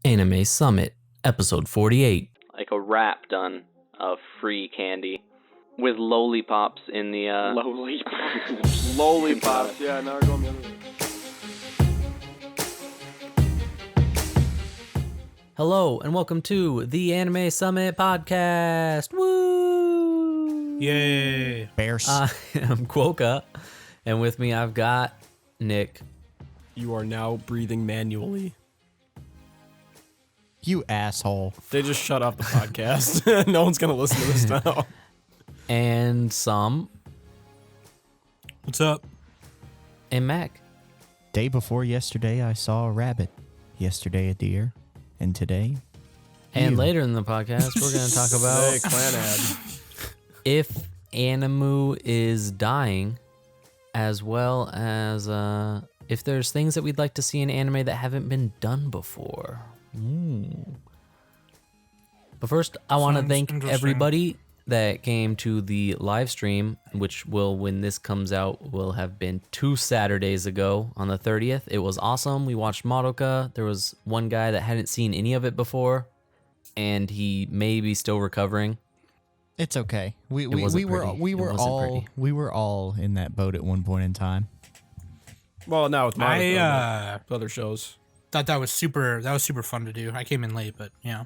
Anime Summit, episode 48. Like a wrap done of free candy with lollipops in the Lollipops, yeah, now we're going the other way. Hello and welcome to the Anime Summit podcast. Woo! Yay. Bears. I am Quokka, and with me I've got Nick. You are now breathing manually. You asshole. They just shut off the podcast. No one's gonna listen to this now. And Sam What's up? and Mac. Day before yesterday, I saw a rabbit. Yesterday, a deer. And today, And you. later in the podcast, we're going to talk Hey, about clan ad. if Animu is dying, as well as if there's things that we'd like to see in anime that haven't been done before. But first, I want to Sounds thank interesting. everybody that came to the live stream, which will, when this comes out, will have been 2 Saturdays ago on the 30th. It was awesome. We watched Madoka. There was one guy that hadn't seen any of it before, and he may be still recovering. It's okay. We wasn't were pretty. we It were wasn't all pretty. we were all in that boat at one point in time. Well, now with my I other shows. thought that was super fun to do. I came in late, but yeah.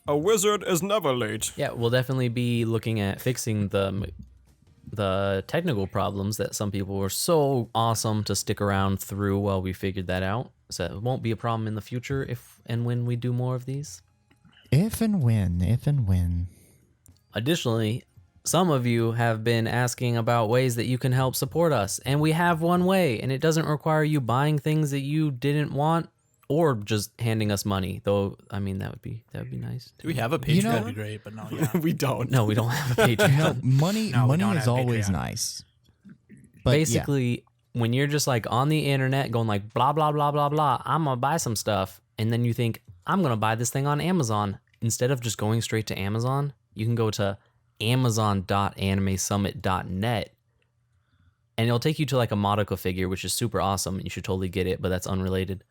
A wizard is never late. Yeah, we'll definitely be looking at fixing the technical problems that some people were so awesome to stick around through while we figured that out. So it won't be a problem in the future if and when we do more of these. If and when. Additionally, some of you have been asking about ways that you can help support us, and we have one way, and it doesn't require you buying things that you didn't want or just handing us money. Though, I mean, that would be nice. Do we have a Patreon? You know- That'd be great, but no, yeah. We don't. No, we don't have a Patreon. No, money No, we money don't is have always Patreon. nice. But Basically, when you're just like on the internet going like blah blah blah blah blah, I'm gonna buy some stuff, and then you think I'm gonna buy this thing on Amazon. Instead of just going straight to Amazon, you can go to amazon.animesummit.net, and it'll take you to like a Madoka figure, which is super awesome. You should totally get it, but that's unrelated.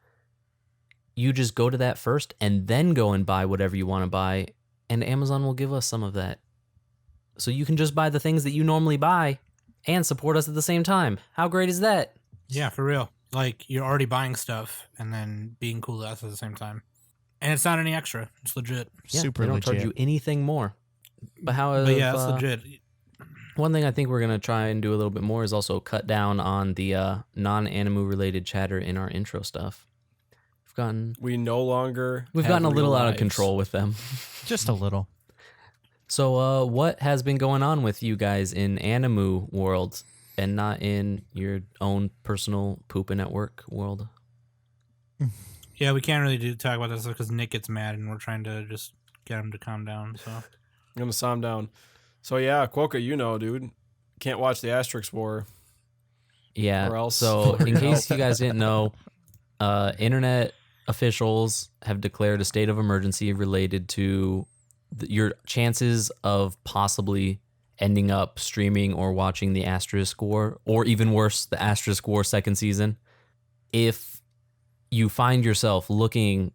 You just go to that first, and then go and buy whatever you want to buy, and Amazon will give us some of that. So you can just buy the things that you normally buy and support us at the same time. How great is that? Yeah, for real. Like, you're already buying stuff and then being cool to us at the same time. And it's not any extra. It's legit. Yeah, Super they don't legit. charge you anything more. But how? But yeah, it's legit. One thing I think we're gonna try and do a little bit more is also cut down on the non-anime related chatter in our intro stuff. We no longer. We've have gotten a little real out of lives. control with them. just a little. So, what has been going on with you guys in anime world and not in your own personal pooping at work world? Yeah, we can't really talk about this because Nick gets mad and we're trying to just get him to calm down. So I'm gonna calm down. So yeah, Quokka, you know, dude, can't watch the Asterix War. Yeah. Or else- So, or in case else. you guys didn't know, internet officials have declared a state of emergency related to your chances of possibly ending up streaming or watching the Asterisk War, or even worse, the Asterisk War second season. If you find yourself looking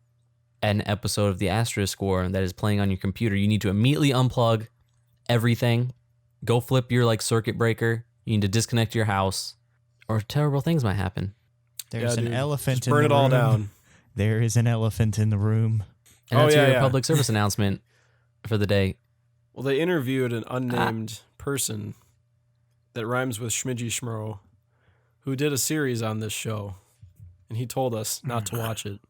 at an episode of the Asterisk War that is playing on your computer, you need to immediately unplug everything, go flip your like circuit breaker, you need to disconnect your house, or terrible things might happen. There's Yeah, an dude. elephant Just in burn the it all room. down. There is an elephant in the room. And Oh, that's yeah, your yeah. public service announcement for the day. Well, they interviewed an unnamed person that rhymes with Schmidgy Schmro, who did a series on this show, and he told us not to watch it.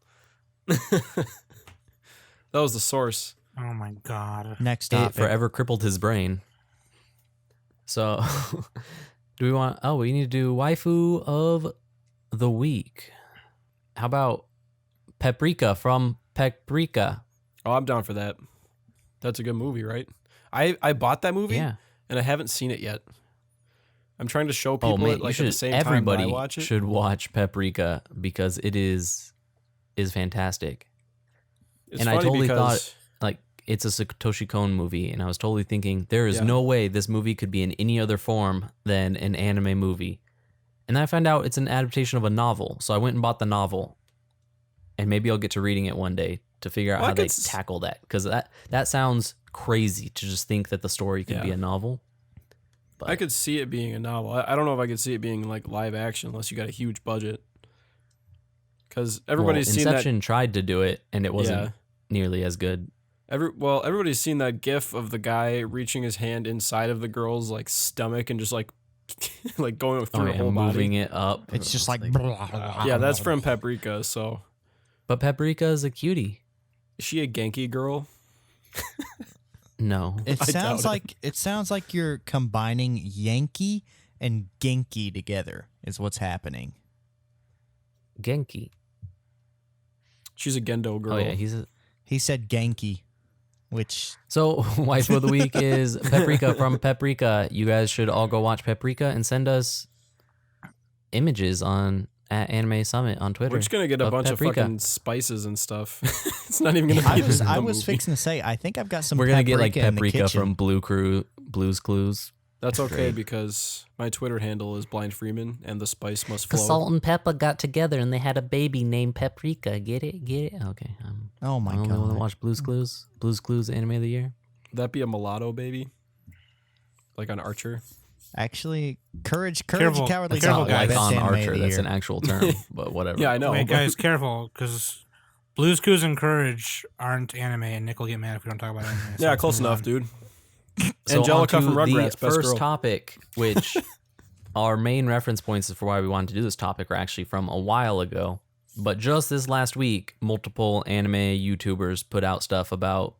That was the source. oh my god. Next It topic. forever crippled his brain. So, do we want... Oh, we need to do waifu of the week. How about Paprika from Paprika? Oh, I'm down for that. That's a good movie, right? I bought that movie, Yeah. and I haven't seen it yet. I'm trying to show Oh, people man, it, like you at the should, same time that everybody I watch it. should watch Paprika because it is fantastic. It's and I funny totally because thought, like, it's a Satoshi Kon movie, and I was totally thinking there is Yeah. no way this movie could be in any other form than an anime movie. And then I found out it's an adaptation of a novel, so I went and bought the novel, and maybe I'll get to reading it one day to figure out Well, I how they could s- tackle that, because that sounds crazy to just think that the story could be Yeah. a novel. But I could see it being a novel. I don't know if I could see it being like live action unless you got a huge budget. Because everybody's seen that. Inception tried to do it, and it wasn't Yeah. nearly as good. Everybody's seen that GIF of the guy reaching his hand inside of the girl's like stomach and just like like going through her whole moving body. it up. It's just like, Yeah, that's from Paprika. So But Paprika is a cutie. is she a Genki girl? No. It I sounds doubt like it sounds like you're combining Yankee and Genki together is what's happening. Genki. She's a Gendo girl. Oh yeah, He said Genki, which So, wife of the week is Paprika from Paprika. You guys should all go watch Paprika and send us images at Anime Summit on Twitter. We're just gonna get a of bunch Paprika. of fucking spices and stuff. It's not even gonna be. I the was movie. fixing to say I think I've got some. We're gonna get like paprika in the Paprika kitchen. from Blue's Clues. That's okay Great. because my Twitter handle is Blind Freeman and the spice must flow. Cause Salt and Peppa got together and they had a baby named Paprika. Get it? Get it? Okay. Oh my I only want to god! watch Blue's Clues. Blue's Clues anime of the year. Would that be a mulatto baby? Like on Archer? Actually, courage, Careful. and cowardly Careful, dog. guys. Like best on anime of Archer. the That's year. an actual term, but whatever. Yeah, I know. Wait, but- guys, careful, because Blue's Clues and Courage aren't anime, and Nick will get mad if we don't talk about anime. so Yeah, let's close move enough, on. dude. So Angelica onto from Rugrats, the best first girl. topic, which our main reference points for why we wanted to do this topic are actually from a while ago. But just this last week, multiple anime YouTubers put out stuff about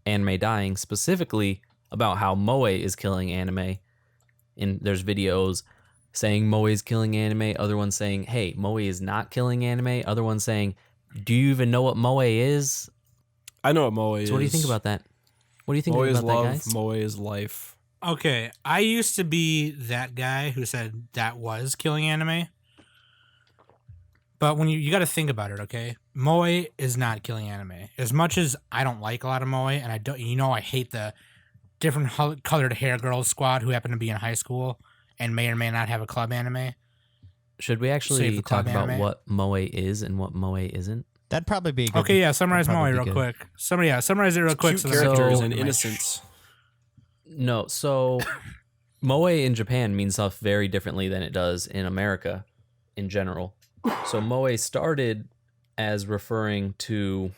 anime dying, specifically about how Moe is killing anime. And there's videos saying Moe is killing anime, other ones saying, hey, Moe is not killing anime, other ones saying, do you even know what Moe is? I know what Moe is. So what do you think about that? What do you think Moe is about that, love, guys? Moe is life. Okay, I used to be that guy who said that was killing anime. But when you got to think about it, okay? Moe is not killing anime. As much as I don't like a lot of Moe, and I don't, I hate the different colored hair girls squad who happen to be in high school and may or may not have a club anime. Should we Save actually the talk club about anime. what Moe is and what Moe isn't? That'd probably be a good. Okay, yeah, summarize Moe probably real be good. quick. Summarize it real quick. Cute so that I characters can- and my- innocence. No, so Moe in Japan means stuff very differently than it does in America in general. So Moe started as referring to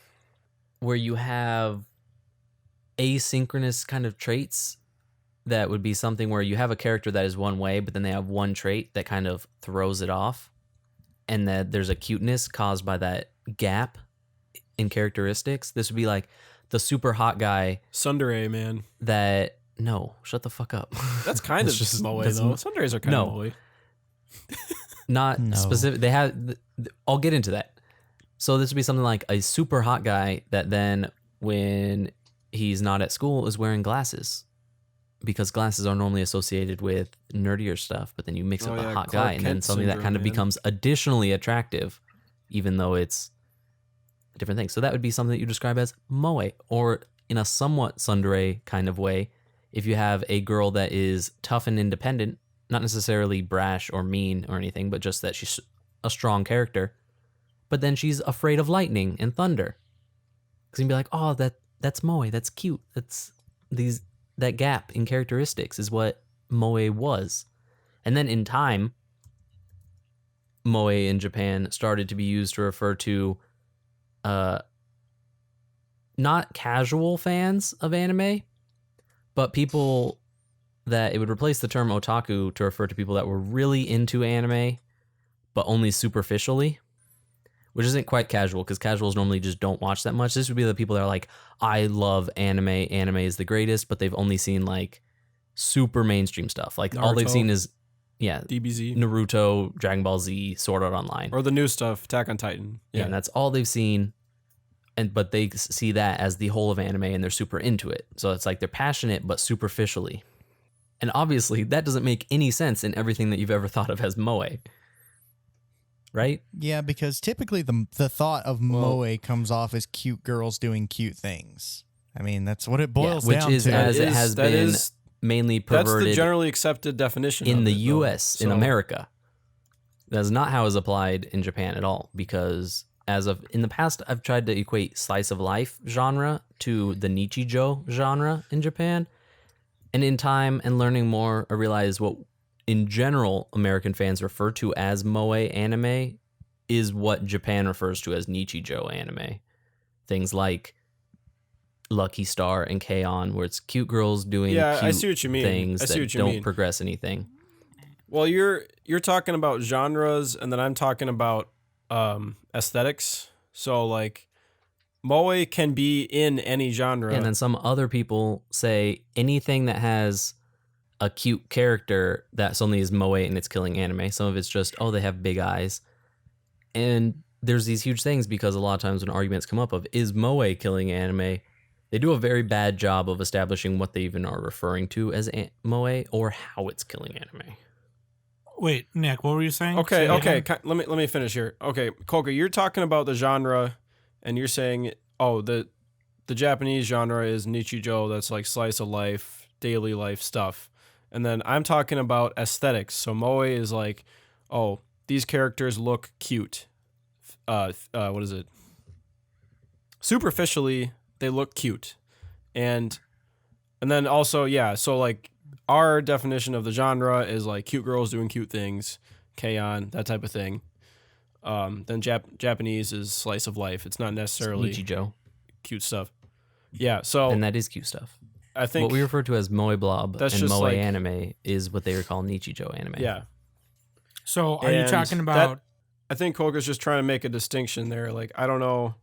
where you have asynchronous kind of traits that would be something where you have a character that is one way, but then they have one trait that kind of throws it off. And that there's a cuteness caused by that gap in characteristics. This would be like the super hot guy Sundere, man. that no, shut the fuck up. That's kind of It's just- Moe, that's though. n- Sunderes are kind no. of Moe. Not No. specific. They have. I'll get into that. So this would be something like a super hot guy that then, when he's not at school, is wearing glasses, because glasses are normally associated with nerdier stuff. But then you mix it Oh, with a yeah, hot Clark guy, and then Kent something that syndrome, kind of man. becomes additionally attractive, even though it's a different thing. So that would be something that you describe as moe, or in a somewhat tsundere kind of way, if you have a girl that is tough and independent, not necessarily brash or mean or anything, but just that she's a strong character, but then she's afraid of lightning and thunder. Because you'd be like, oh, that's moe, that's cute. That gap in characteristics is what moe was. And then in time, moe in Japan started to be used to refer to not casual fans of anime, but people that it would replace the term otaku to refer to people that were really into anime, but only superficially, which isn't quite casual because casuals normally just don't watch that much. This would be the people that are like, I love anime. Anime is the greatest, but they've only seen like super mainstream stuff. Like all they've Naruto. seen is, DBZ. Naruto, Dragon Ball Z, Sword Art Online. Or the new stuff, Attack on Titan. Yeah, and that's all they've seen. But they see that as the whole of anime and they're super into it. So it's like they're passionate, but superficially. And obviously, that doesn't make any sense in everything that you've ever thought of as moe. Right? Yeah, because typically the thought of moe comes off as cute girls doing cute things. I mean, that's what it boils which down is to. as it has that been is- mainly That's the perverted generally accepted definition in of the it, though. US, in So- America. That is not how it's applied in Japan at all, because in the past, I've tried to equate slice of life genre to the Nichijou genre in Japan. And in time and learning more, I realized what in general American fans refer to as moe anime is what Japan refers to as Nichijou anime. Things like Lucky Star and K-On, where it's cute girls doing cute I see what you mean. things I see that what you don't mean. progress anything. Well, you're talking about genres, and then I'm talking about aesthetics. So like, moe can be in any genre. And then some other people say anything that has a cute character that suddenly is moe and it's killing anime. Some of it's just, oh, they have big eyes. And there's these huge things because a lot of times when arguments come up of, is moe killing anime? They do a very bad job of establishing what they even are referring to as moe or how it's killing anime. Wait, Nick, what were you saying? Okay, Say it okay. again. Let me finish here. Okay, Koga, you're talking about the genre, and you're saying, oh, the Japanese genre is Nichijou, that's like slice of life, daily life stuff. And then I'm talking about aesthetics. So moe is like, oh, these characters look cute. What is it? Superficially, they look cute. And then also, yeah, so like our definition of the genre is like cute girls doing cute things, K-On, that type of thing. Then Japanese is slice of life. It's not necessarily Nichijou. cute stuff. Yeah, so And that is cute stuff. I think What we refer to as moe blob That's and just moe like- anime is what they call Nichijou anime. yeah. So are you And talking about? I think Koga's just trying to make a distinction there. Like, I don't know.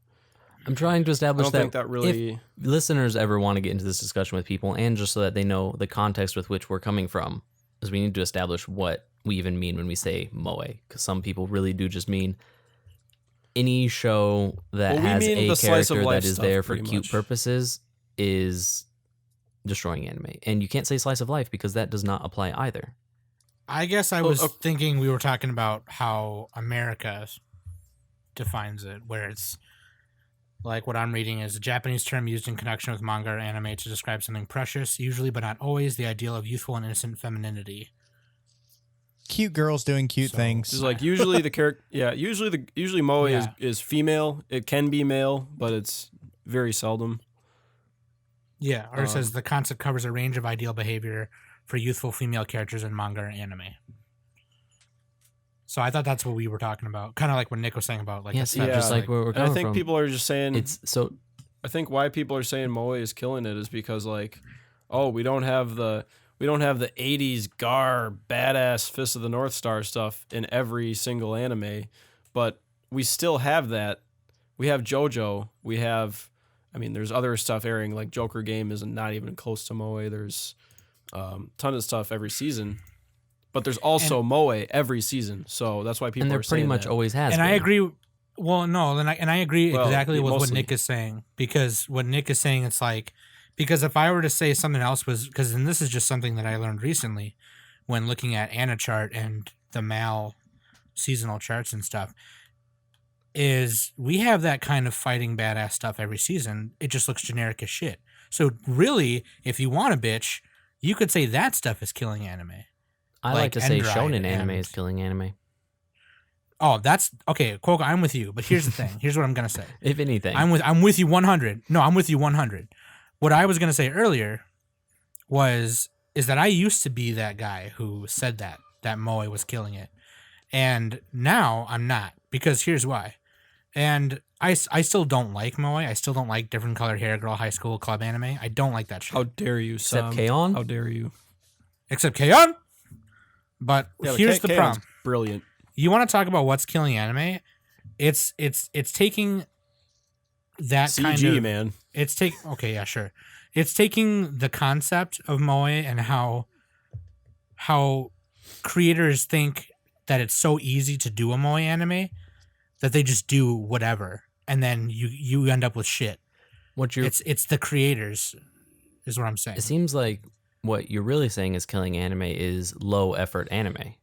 I'm trying to I establish don't think that really. if listeners ever want to get into this discussion with people, and just so that they know the context with which we're coming from, is we need to establish what we even mean when we say moe, because some people really do just mean any show that Well, we has mean a the slice of character life that is stuff, there for pretty cute much. purposes is destroying anime. And you can't say slice of life because that does not apply either. I guess I Well, was thinking we were talking about how America defines it, where it's like what I'm reading is a Japanese term used in connection with manga or anime to describe something precious, usually but not always the ideal of youthful and innocent femininity. Cute girls doing cute So- things. Just like usually the character. Yeah, usually moe Yeah. is female. It can be male, but it's very seldom. Yeah, or it says the concept covers a range of ideal behavior for youthful female characters in manga or anime. So I thought that's what we were talking about, kind of like what Nick was saying about like Yes, aesthetics, just like where we're And I coming think from. people are just saying. It's so I think why people are saying moe is killing it is because like, oh, we don't have the 80s gar badass Fist of the North Star stuff in every single anime, but we still have that. We have JoJo. We have, I mean, there's other stuff airing like Joker Game is not even close to moe. There's ton of stuff every season, but there's also moe every season. So that's why people and there are pretty saying much that. always has. and been. I agree. Well, no, and I agree Well, exactly with what mostly. Nick is saying, because what Nick is saying, it's like, because if I were to say something else was, because and this is just something that I learned recently when looking at Anna chart and the Mal seasonal charts and stuff, is we have that kind of fighting badass stuff every season. It just looks generic as shit. So really, if you want a bitch, you could say that stuff is killing anime. I like like to say Endride shonen anime and- is killing anime. Oh, that's okay, Quokka, I'm with you. But here's the thing. Here's what I'm gonna say. If anything, I'm with you 100. No, I'm with you 100. What I was gonna say earlier is that I used to be that guy who said that moe was killing it, and now I'm not, because here's why. And I still don't like moe. I still don't like different colored hair girl high school club anime. I don't like that shit. How dare you, except Sam? K-On. How dare you? Except K-On. But Yeah, here's the K-On's problem. Brilliant. You want to talk about what's killing anime? It's taking that CG, kind of man. It's okay, yeah, sure. It's taking the concept of moe and how creators think that it's so easy to do a moe anime that they just do whatever, and then you end up with shit. what you're It's the creators, is what I'm saying. it seems like what you're really saying is killing anime is low effort anime,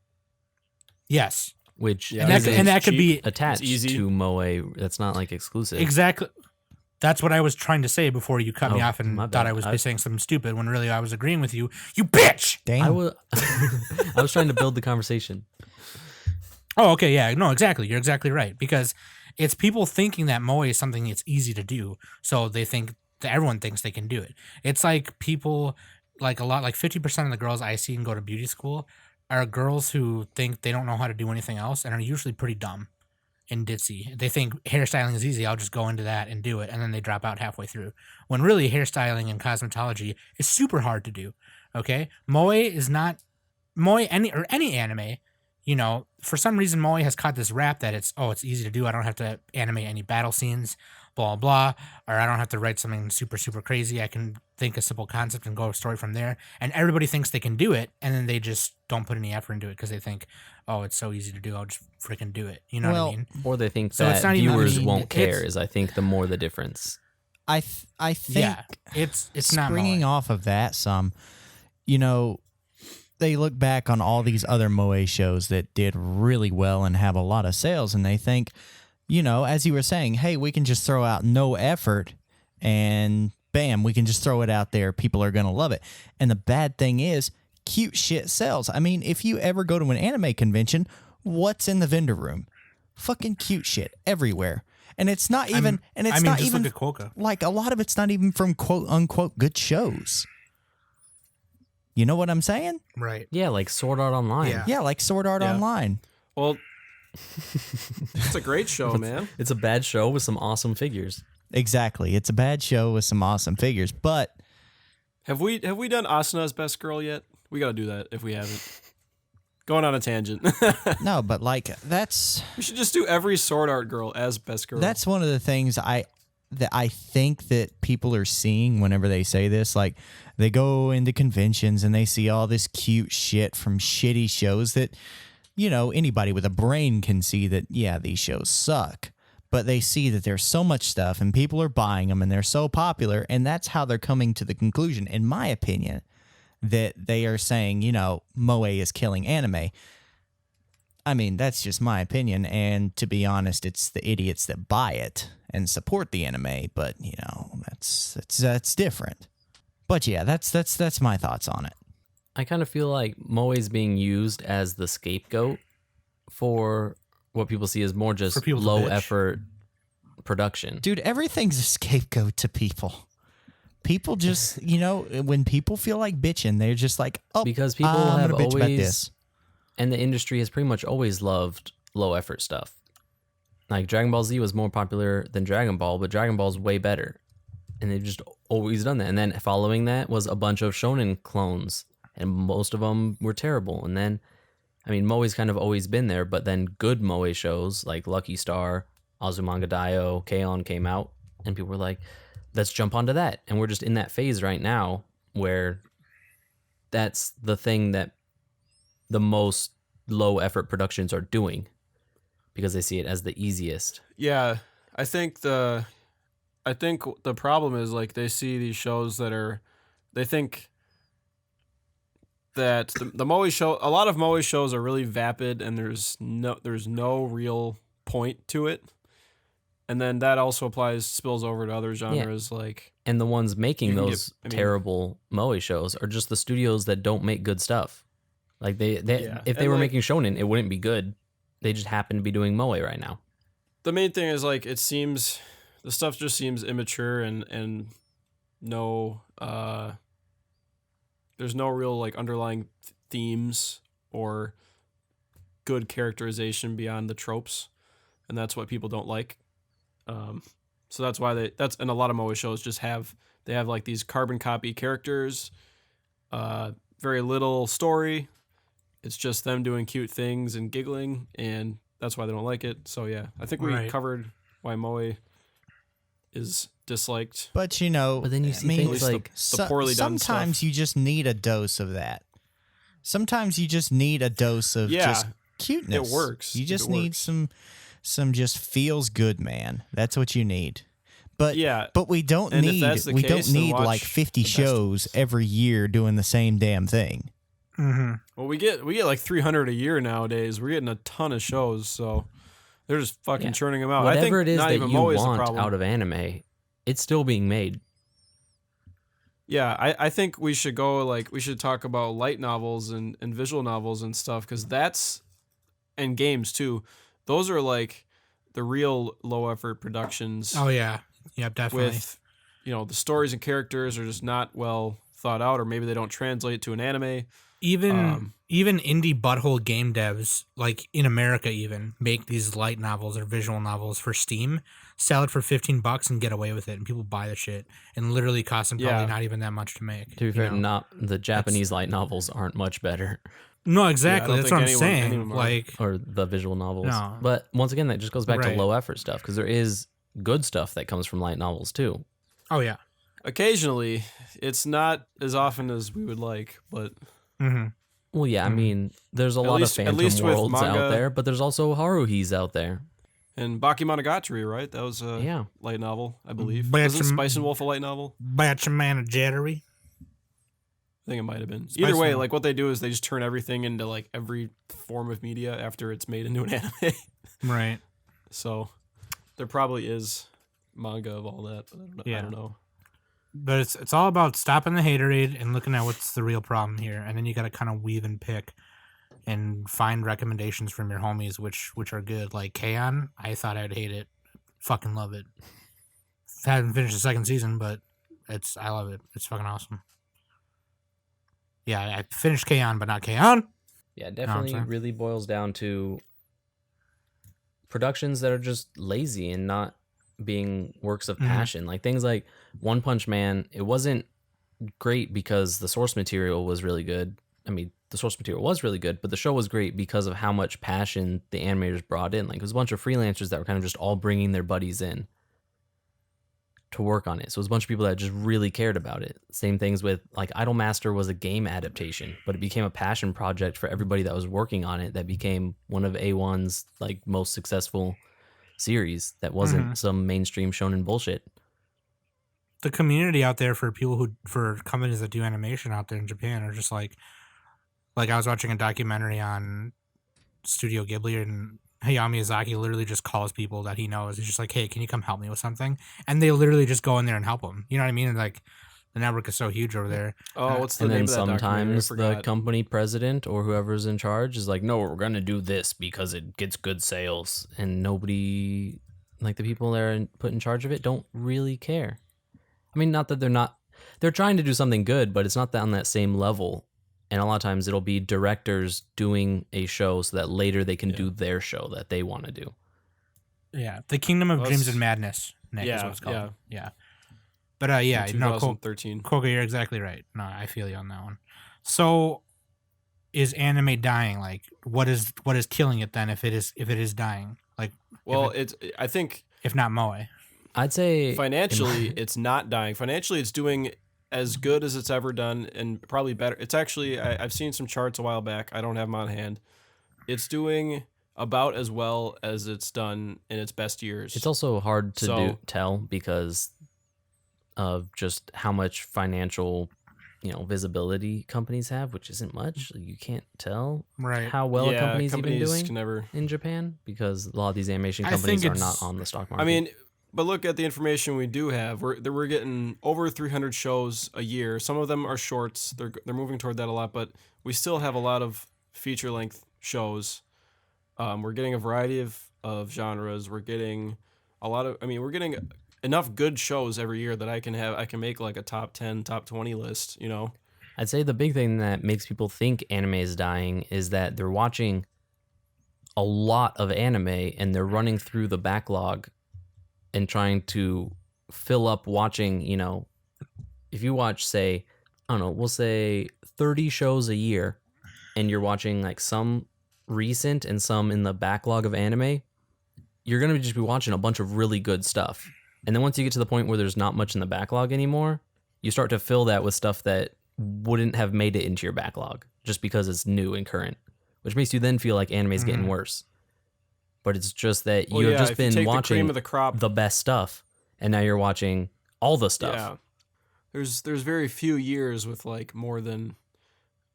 Yes, which Yeah, and that isn't and that could cheap. be attached It's easy. to moe. That's not like exclusive. exactly. That's what I was trying to say before you cut me Oh, off and my thought bad. I was I- saying something stupid when really I was agreeing with you. You bitch! Damn. I was I was trying to build the conversation. Oh, okay, yeah, no, exactly. You're exactly right, because It's people thinking that moe is something that's easy to do, so they think that everyone thinks they can do it. It's like people, like 50% of the girls I see and go to beauty school are girls who think they don't know how to do anything else and are usually pretty dumb and ditzy. They think hairstyling is easy. I'll just go into that and do it, and then they drop out halfway through. When really hairstyling and cosmetology is super hard to do. Okay, moe is not any anime. You know, for some reason, moe has caught this rap that it's easy to do. I don't have to animate any battle scenes, blah blah, or I don't have to write something super super crazy. I can think a simple concept and go a story from there. And everybody thinks they can do it, and then they just don't put any effort into it because they think, oh, it's so easy to do. I'll just freaking do it. You know what I mean? Or they think So that it's not even- viewers I mean, won't care. it's- Is I think the more the difference. I think Yeah, it's not springing moe. off of that some, you know, they look back on all these other moe shows that did really well and have a lot of sales, and they think, you know, as you were saying, hey, we can just throw out no effort and bam, we can just throw it out there. People are going to love it. And the bad thing is, cute shit sells. I mean, if you ever go to an anime convention, what's in the vendor room? Fucking cute shit everywhere. And it's not even, not just even look at Quokka. like a lot of it's not even from quote unquote good shows. You know what I'm saying? Right. Yeah, like Sword Art Online. Yeah. Yeah, like Sword Art Yeah. Online. Well, it's a great show, man. It's a bad show with some awesome figures. Exactly. It's a bad show with some awesome figures, but Have we done Asuna's Best Girl yet? We got to do that if we haven't. Going on a tangent. no, but like that's We should just do every Sword Art girl as Best Girl. that's one of the things I think that people are seeing whenever they say this. Like they go into conventions and they see all this cute shit from shitty shows that, you know, anybody with a brain can see that, yeah, these shows suck. But they see that there's so much stuff and people are buying them and they're so popular. And that's how they're coming to the conclusion, in my opinion, that they are saying, you know, moe is killing anime. I mean, that's just my opinion. And to be honest, it's the idiots that buy it and support the anime. But, you know, that's different. But yeah, that's my thoughts on it. I kind of feel like moe is being used as the scapegoat for what people see as more just For people to low bitch. effort production. Dude, everything's a scapegoat to people. People just, you know, when people feel like bitching, they're just like, oh, Because people I'm have gonna bitch about always, this. and the industry has pretty much always loved low effort stuff. Like Dragon Ball Z was more popular than Dragon Ball, but Dragon Ball's way better. And they've just always done that. And then following that was a bunch of shonen clones, and most of them were terrible. And then, I mean, moe's kind of always been there, but then good moe shows like Lucky Star, Azumanga Daioh, K-On! Came out, and people were like, let's jump onto that. And we're just in that phase right now where that's the thing that the most low effort productions are doing because they see it as the easiest. Yeah, I think the problem is like they see these shows that are, they think that the moe show, a lot of moe shows are really vapid and there's no real point to it, and then that also spills over to other genres like. And the ones making You can those get- I mean- terrible moe shows are just the studios that don't make good stuff. Like they Yeah, if they and were like- making shonen, it wouldn't be good. They just happen to be doing moe right now. The main thing is like it seems the stuff just seems immature and no there's no real like underlying themes or good characterization beyond the tropes, and that's what people don't like. So that's why and a lot of moe shows just have like these carbon copy characters, very little story. It's just them doing cute things and giggling, and that's why they don't like it. So yeah, I think we Right. covered why moe is disliked. But, you know, But then you I see mean, things least the- like the poorly done sometimes stuff. you just need a dose of that. Sometimes you just need a dose of Yeah, just cuteness. it works You if just it need works. some just feels good, man. That's what you need. But Yeah, but we don't and if need that's the we case, don't then need watch like 50 the best shows ones. every year doing the same damn thing. Mm-hmm. well, we get like 300 a year nowadays. We're getting a ton of shows, so they're just fucking Yeah. churning them out. I think whatever it is not that even you moe is the want problem. out of anime, it's still being made. Yeah, I think we should talk about light novels and visual novels and stuff, because and games too. Those are like the real low effort productions Oh yeah, yep, definitely. with, the stories and characters are just not well thought out, or maybe they don't translate to an anime. Even indie butthole game devs, like in America, even make these light novels or visual novels for Steam, sell it for $15 and get away with it, and people buy the shit, and literally cost them probably Yeah. not even that much to make. To be you fair, know? not the Japanese light novels aren't much better, No, exactly. don't That's think what I'm any of saying. them are. Like, or the visual novels. No. But once again, that just goes back Right. to low effort stuff because there is good stuff that comes from light novels too. oh yeah. Occasionally, it's not as often as we would like, but Mm-hmm. Well, yeah, I mean, there's a lot least- of at Phantom least with Worlds manga- out there, but there's also Haruhis out there. and Bakemonogatari, right? That was a Yeah. light novel, I believe. But Wasn't it's a- Spice and Wolf a light novel? Batchamanagery. I think it might have been. Spice Either way, and- like what they do is they just turn everything into like every form of media after it's made into an anime. Right. So there probably is manga of all that, but I Yeah. don't know. But it's all about stopping the haterade and looking at what's the real problem here, and then you got to kind of weave and pick, and find recommendations from your homies, which are good. Like K-On! I thought I'd hate it, fucking love it. Haven't finished the second season, but I love it. It's fucking awesome. Yeah, I finished K-On! But not K-On! Yeah, it definitely sorry. really boils down to productions that are just lazy and not being works of Mhm. passion. Like things like One Punch Man, it wasn't great because the source material was really good. I mean, the source material was really good, but the show was great because of how much passion the animators brought in. Like it was a bunch of freelancers that were kind of just all bringing their buddies in to work on it. So it was a bunch of people that just really cared about it. Same things with like Idolmaster was a game adaptation, but it became a passion project for everybody that was working on it that became one of A1's like most successful series that wasn't some mainstream shonen bullshit. The community out there for people for companies that do animation out there in Japan are just like I was watching a documentary on Studio Ghibli, and Hayao Miyazaki literally just calls people that he knows. He's just like, hey, can you come help me with something? And they literally just go in there and help him. You know what I mean? And like the network is so huge over there. Oh, what's the And name then of that documentary? I sometimes the forgot. company president or whoever's in charge is like, no, we're going to do this because it gets good sales. And nobody, like the people that are put in charge of it, don't really care. I mean, not that they're trying to do something good, but it's not on that same level. And a lot of times it'll be directors doing a show so that later they can do their show that they want to do. Yeah, the Kingdom of Well, Dreams it's- and Madness. Nick, is Yeah, what it's called. yeah. Yeah. But yeah, no, 2013. Koga, you're exactly right. No, I feel you on that one. So, is anime dying? Like, what is killing it then? If it is dying, like, Well, I think if not Moe. I'd say financially it's not dying. Financially, it's doing as good as it's ever done, and probably better. It's actually I've seen some charts a while back. I don't have them on hand. It's doing about as well as it's done in its best years. it's also hard to So- tell because of just how much financial, visibility companies have, which isn't much. You can't tell Right. how well a company's even doing can never. in Japan because a lot of these animation I companies think are not it's- on the stock market. I mean, but look at the information we do have. We're getting over 300 shows a year. Some of them are shorts. They're moving toward that a lot, but we still have a lot of feature length shows. We're getting a variety of genres. We're getting we're getting enough good shows every year that I can make like a top 10, top 20 list, I'd say the big thing that makes people think anime is dying is that they're watching a lot of anime and they're running through the backlog and trying to fill up watching, if you watch, say, I don't know, we'll say 30 shows a year and you're watching like some recent and some in the backlog of anime, you're going to just be watching a bunch of really good stuff. And then once you get to the point where there's not much in the backlog anymore, you start to fill that with stuff that wouldn't have made it into your backlog just because it's new and current, which makes you then feel like anime is getting worse. But it's just that Well, you've yeah, just if you been take the watching cream of the crop. the best stuff, and now you're watching all the stuff. Yeah. There's very few years with like more than,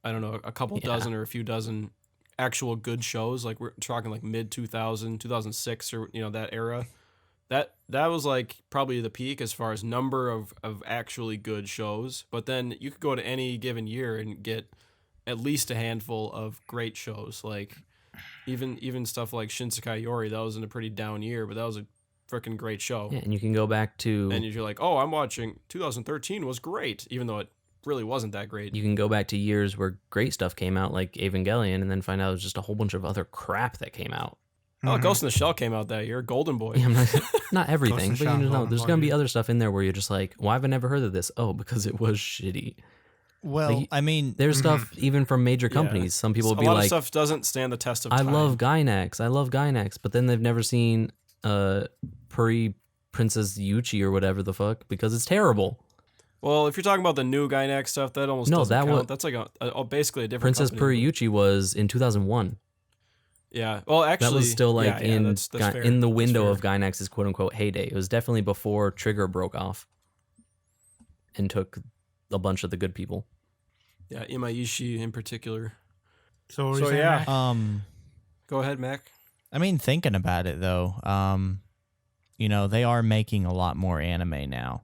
I don't know, a couple Yeah. dozen or a few dozen actual good shows. Like we're talking like mid 2000, 2006 or that era. That was like probably the peak as far as number of actually good shows. But then you could go to any given year and get at least a handful of great shows. Like Even stuff like Shinsekai Yori, that was in a pretty down year, but that was a freaking great show. Yeah, and you can go back to And you're like, oh, I'm watching 2013 was great, even though it really wasn't that great. you can go back to years where great stuff came out, like Evangelion, and then find out it was just a whole bunch of other crap that came out. Oh, Ghost in the Shell came out that year. Golden Boy. Yeah, I'm not everything, Ghost in but the you Shell, know, Golden there's Boy, gonna be yeah. other stuff in there where you're just like, why have I never heard of this? Oh, because it was shitty. Well, Like, I mean, There's stuff even from major Yeah. companies. Some people a will be lot of like, stuff doesn't stand the test of I time. love Gynax, but then they've never seen Puri Princess Yuchi or whatever the fuck because it's terrible. Well, if you're talking about the new Gynax stuff, that almost No, doesn't that count. was- That's like basically a different Princess company. Puri Yuchi was in 2001. Yeah. Well, actually, That was still like yeah, in that's fair. in the That's window of fair. Gynax's quote unquote heyday. It was definitely before Trigger broke off and took a bunch of the good people. Yeah, Imaishi in particular. So, what were So, you saying, yeah. Mac? Go ahead, Mac. I mean, thinking about it though, you know, they are making a lot more anime now.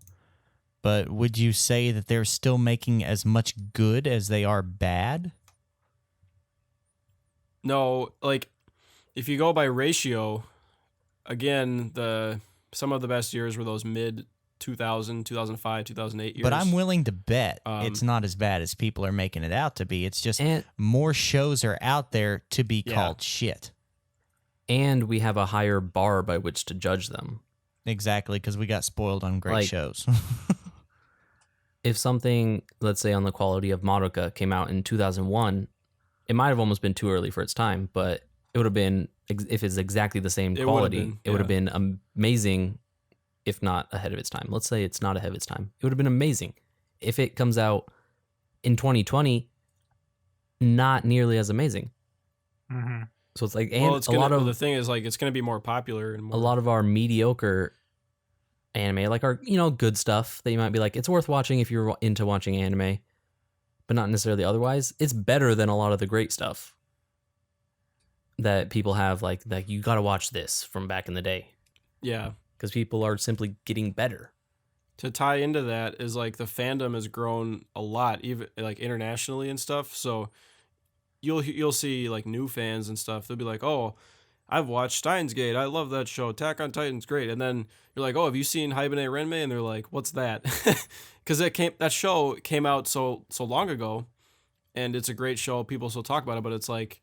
But would you say that they're still making as much good as they are bad? No, like if you go by ratio, again, some of the best years were those mid 2000, 2005, 2008 years. But I'm willing to bet it's Um, not as bad as people are making it out to be. It's just And more shows are out there to be Yeah. called shit. and we have a higher bar by which to judge them. Exactly, because we got spoiled on great Like- shows. If something, let's say on the quality of Madoka came out in 2001, it might have almost been too early for its time, but it would have been, if it's exactly the same It would have quality, been, it would have yeah. been amazing, if not ahead of its time. Let's say it's not ahead of its time. It would have been amazing. If it comes out in 2020, not nearly as amazing. Mhm. So it's like, and well, it's a gonna, lot of the thing is like it's going to be more popular and more, a lot of our mediocre anime, like our, good stuff that you might be like, it's worth watching if you're into watching anime, but not necessarily otherwise. It's better than a lot of the great stuff that people have, like you got to watch this from back in the day, Yeah. because people are simply getting better. To tie into that is like the fandom has grown a lot, even like internationally and stuff. So you'll see like new fans and stuff. They'll be like, "Oh, I've watched Steins Gate. I love that show. Attack on Titan's great." And then you're like, "Oh, have you seen Haibane Renmei?" And they're like, "What's that?" Because that show came out so long ago, and it's a great show. People still talk about it, but it's like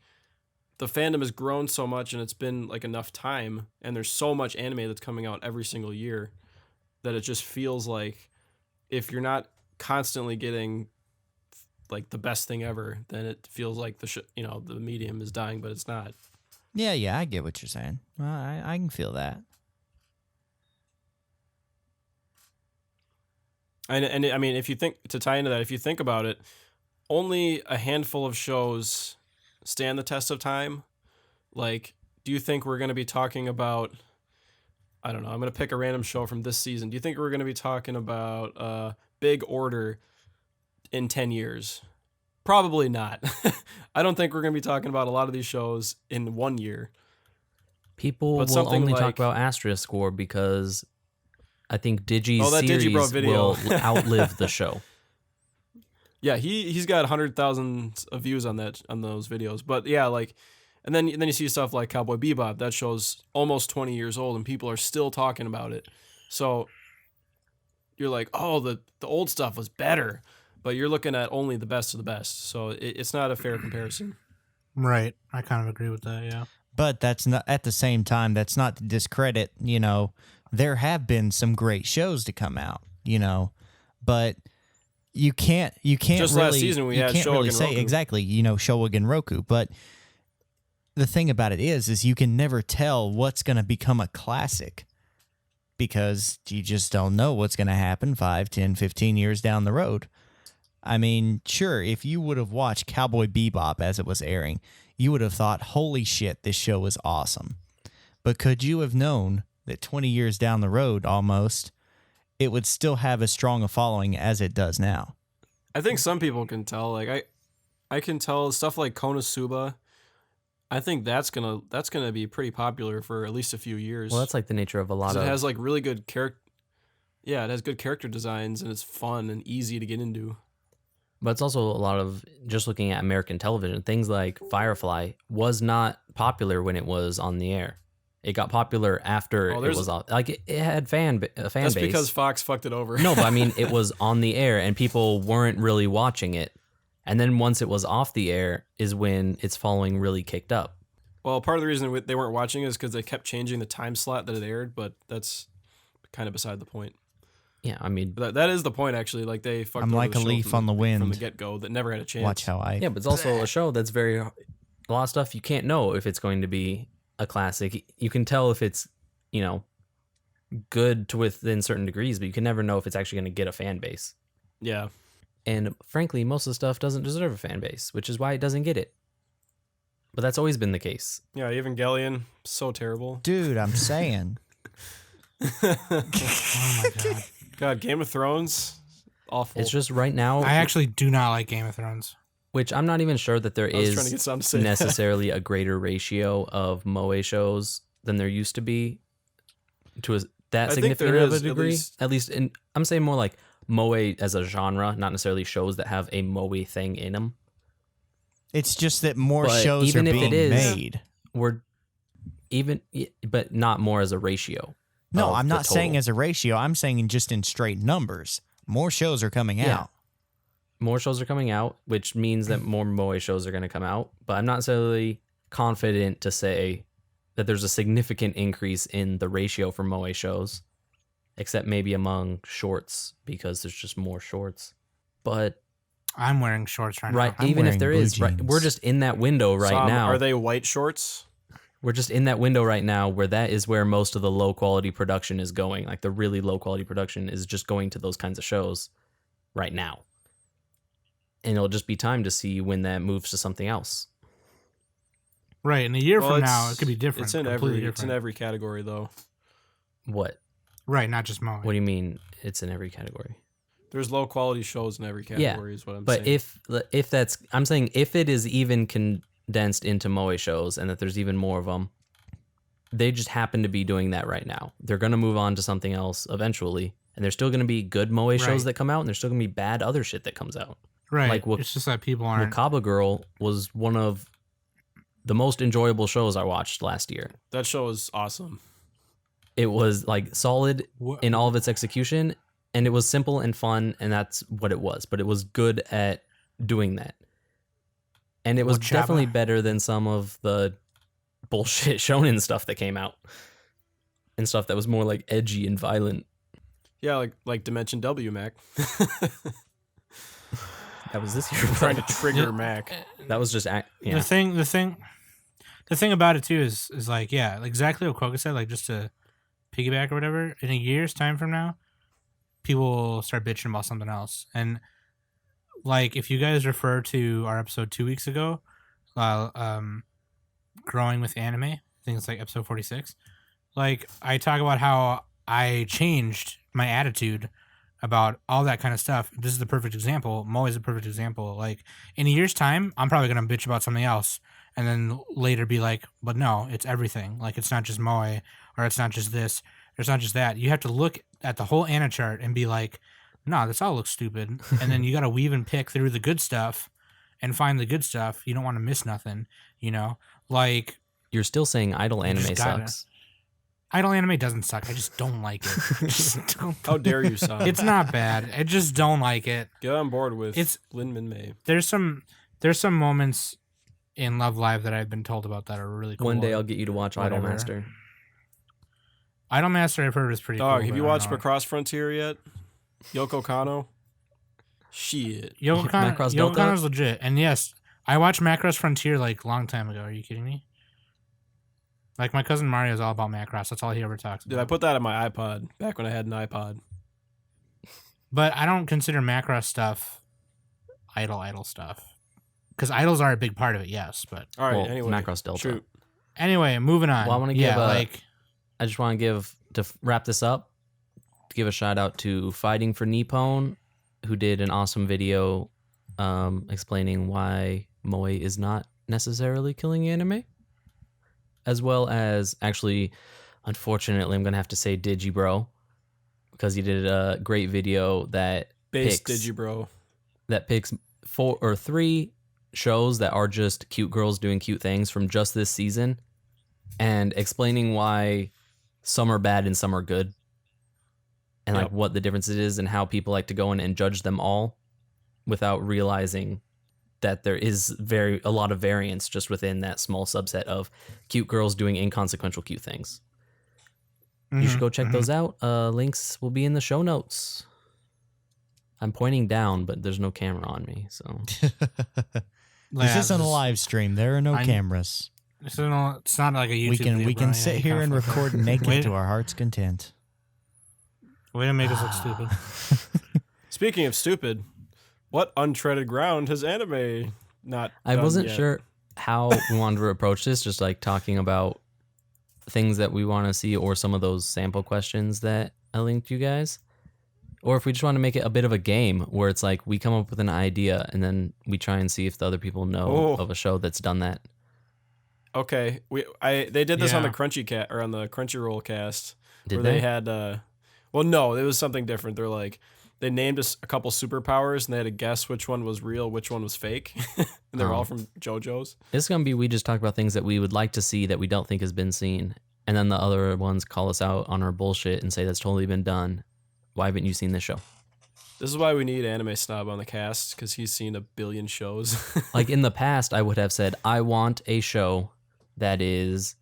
the fandom has grown so much, and it's been like enough time, and there's so much anime that's coming out every single year that it just feels like if you're not constantly getting like the best thing ever, then it feels like the medium is dying, but it's not. Yeah, I get what you're saying. Well, I can feel that. And I mean, if you think to tie into that, if you think about it, only a handful of shows stand the test of time. Like, do you think we're going to be talking about? I don't know. I'm going to pick a random show from this season. Do you think we're going to be talking about Big Order in 10 years? Probably not. I don't think we're going to be talking about a lot of these shows in 1 year. People But will something only talk like- about Asterisk War because I think Digi's Oh, that series Digibro video. will outlive the show. Yeah, he's got 100,000 of views on those videos. But yeah, like, and then you see stuff like Cowboy Bebop. That show's almost 20 years old, and people are still talking about it. So you're like, oh, the old stuff was better, but you're looking at only the best of the best. So it's not a fair comparison. Right. I kind of agree with that, yeah. But that's not at the same time. That's not to discredit. There have been some great shows to come out. But you can't Just really, last season we you had can't really Showa say Genroku. exactly. Showa Roku. But the thing about it is you can never tell what's going to become a classic because you just don't know what's going to happen 5, 10, 15 years down the road. I mean, sure, if you would have watched Cowboy Bebop as it was airing, you would have thought, holy shit, this show is awesome. But could you have known that 20 years down the road, almost, it would still have as strong a following as it does now? I think some people can tell. Like I can tell stuff like Konosuba. I think that's gonna be pretty popular for at least a few years. Well, that's like the nature of a lot 'Cause of. it has like really good character. Yeah, it has good character designs and it's fun and easy to get into. But it's also a lot of just looking at American television. Things like Firefly was not popular when it was on the air. It got popular after it was off. Like it had a fan That's base. because Fox fucked it over. No, but I mean, it was on the air and people weren't really watching it. And then once it was off the air is when its following really kicked up. Well, part of the reason they weren't watching it is because they kept changing the time slot that it aired, but that's kind of beside the point. Yeah, I mean, But that is the point, actually. Like, they fucked I'm over like the a show leaf from on the wind. From the get-go that never had a chance. Watch how I. yeah, but it's also a show that's a lot of stuff you can't know if it's going to be a classic. You can tell if it's, good to within certain degrees, but you can never know if it's actually going to get a fan base. Yeah. And frankly, most of the stuff doesn't deserve a fan base, which is why it doesn't get it. But that's always been the case. Yeah, Evangelion, so terrible. Dude, I'm saying. Oh my god. God, Game of Thrones, awful. It's just right now, I actually do not like Game of Thrones. which I'm not even sure that there I was trying to is get something to say. necessarily a greater ratio of Moe shows than there used to be to that I think there significant of a is, at degree. least. At least in, I'm saying more like Moe as a genre, not necessarily shows that have a Moe thing in them. It's just that more But shows are even if being it is- made. But not more as a ratio. No, of I'm the not saying total. as a ratio. I'm saying just in straight numbers. More shows are coming Yeah. out. More shows are coming out, which means that more Moe shows are going to come out. But I'm not necessarily confident to say that there's a significant increase in the ratio for Moe shows, except maybe among shorts because there's just more shorts. But I'm wearing shorts right right, now. I'm even if wearing there blue is, right, we're jeans. just in that window right Sam, now. Are they white shorts? We're just in that window right now where that is where most of the low quality production is going. Like the really low quality production is just going to those kinds of shows right now. And it'll just be time to see when that moves to something else. Right, in a year Well, from it's- now, it could be different. It's in completely every. different. It's in every category, though. What? Right, not just Moe. What do you mean it's in every category? There's low quality shows in every category. Is what I'm But saying. if that's, I'm saying if it is even condensed into Moe shows and that there's even more of them, they just happen to be doing that right now. They're going to move on to something else eventually. And there's still going to be good Moe shows Right. that come out and there's still going to be bad other shit that comes out. Right, like it's just that people aren't. Wakaba Girl was one of the most enjoyable shows I watched last year. that show is awesome. It was like solid Wha- in all of its execution, and it was simple and fun, and that's what it was. But it was good at doing that, and it was Wachaba? definitely better than some of the bullshit shonen stuff that came out, and stuff that was more like edgy and violent. Yeah, like Dimension W, Mac. That was this year. Trying to trigger Mac. That was just The yeah. thing about it too is like, yeah, like exactly what Koga said. Like, just to piggyback or whatever, in a year's time from now, people will start bitching about something else. And like, if you guys refer to our episode 2 weeks ago, growing with anime, I think it's like episode 46. Like, I talk about how I changed my attitude about all that kind of stuff. This is the perfect example. Moe is a perfect example. Like, in a year's time, I'm probably gonna bitch about something else, and then later be like, but no, it's everything. Like, it's not just Moe, or it's not just this, or it's not just that. You have to look at the whole Anna chart and be like, no, this all looks stupid. And then you gotta weave and pick through the good stuff and find the good stuff. You don't want to miss nothing, Like, You're still saying idle just anime gotta- sucks. idle anime doesn't suck. I just don't like it. Just don't- How dare you, Sam? It's not bad. I just don't like it. Get on board with It's- Lin Min May. There's some moments in Love Live that I've been told about that are really cool. One day I'll get you to watch Whatever. Idolmaster. Idolmaster, I've heard is pretty Dog, cool. have you but I watched don't know. Macross Frontier yet? Yoko Kano? Shit. Yoko Macross Yoko Delta? Kano's legit. And yes, I watched Macross Frontier like a long time ago. Are you kidding me? Like, my cousin Mario's all about Macross. That's all he ever talks about. Dude, I put that on my iPod back when I had an iPod. But I don't consider Macross stuff idle stuff. Because idols are a big part of it, yes. But All right, Well, anyway. Macross Delta. Shoot. anyway, moving on. Well, I wanna yeah, give a- like, I just want to wrap this up, to give a shout out to Fighting for Nippon, who did an awesome video explaining why Moe is not necessarily killing anime, as well as actually, unfortunately, I'm gonna have to say Digibro, because he did a great video that Base picks Digibro. that picks 4 or 3 shows that are just cute girls doing cute things from just this season, and explaining why some are bad and some are good, and like Yep. what the difference is and how people like to go in and judge them all without realizing that there is a lot of variance just within that small subset of cute girls doing inconsequential cute things. You should go check those out. Links will be in the show notes. I'm pointing down, but there's no camera on me, so This isn't a live stream. There are no I- cameras. It's not like a YouTube. We can video, Brian. sit You here kinda and fucked up. record naked Way- to our heart's content. Way to make us look stupid. Speaking of stupid, what untreaded ground has anime not? I done wasn't yet? sure how we wanted to approach this, just like talking about things that we want to see or some of those sample questions that I linked you guys. Or if we just want to make it a bit of a game where it's like we come up with an idea and then we try and see if the other people know Oh. of a show that's done that. Okay, they did this on the Yeah. Crunchyroll cast. Did where they? they had well, no, it was something different. They're like they named us a couple superpowers and they had to guess which one was real, which one was fake, and they're Oh. all from JoJo's. It's going to be we just talk about things that we would like to see that we don't think has been seen. And then the other ones call us out on our bullshit and say that's totally been done. Why haven't you seen this show? This is why we need Anime Snob on the cast because he's seen a billion shows. Like in the past, I would have said, I want a show that is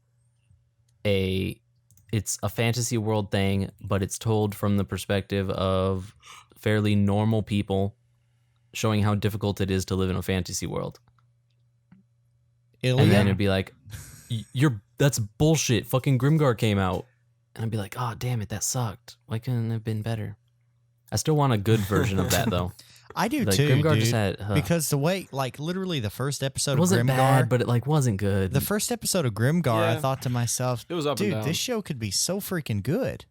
it's a fantasy world thing, but it's told from the perspective of fairly normal people showing how difficult it is to live in a fantasy world. And then Iliad? it'd be like, that's bullshit. Fucking Grimgar came out. And I'd be like, oh, damn it, that sucked. Why couldn't it have been better? I still want a good version of that, though. I do Like, too, Grimgar dude. just had, because the way, like, literally the first episode it of wasn't Grimgar, bad, but it like wasn't good. the first episode of Grimgar, I Yeah. thought to myself, It was up and dude, down. this show could be so freaking good.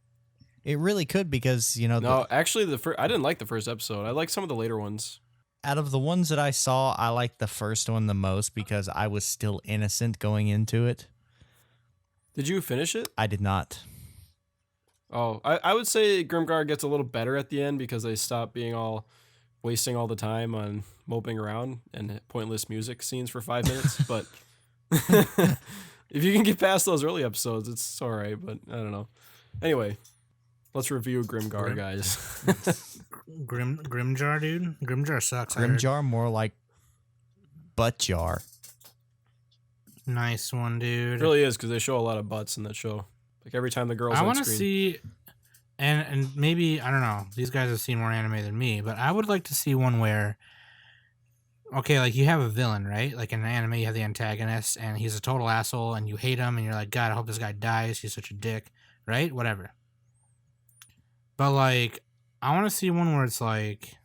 It really could because, you know, No, actually, I didn't like the first episode. I like some of the later ones. out of the ones that I saw, I liked the first one the most because I was still innocent going into it. Did you finish it? I did not. Oh, I would say Grimgar gets a little better at the end because they stop being wasting all the time on moping around and pointless music scenes for 5 minutes. But if you can get past those early episodes, it's all right. But I don't know. Anyway, let's review Grimgar, guys. Grimjar, dude. Grimjar sucks. I heard. Grimjar more like butt jar. Nice one, dude. It really is because they show a lot of butts in that show. Like every time the girls I on want to screen. see, and maybe I don't know. These guys have seen more anime than me, but I would like to see one where, okay, like you have a villain, right? Like in an anime, you have the antagonist, and he's a total asshole, and you hate him, and you're like, God, I hope this guy dies. He's such a dick, right? Whatever. But like, I want to see one where it's like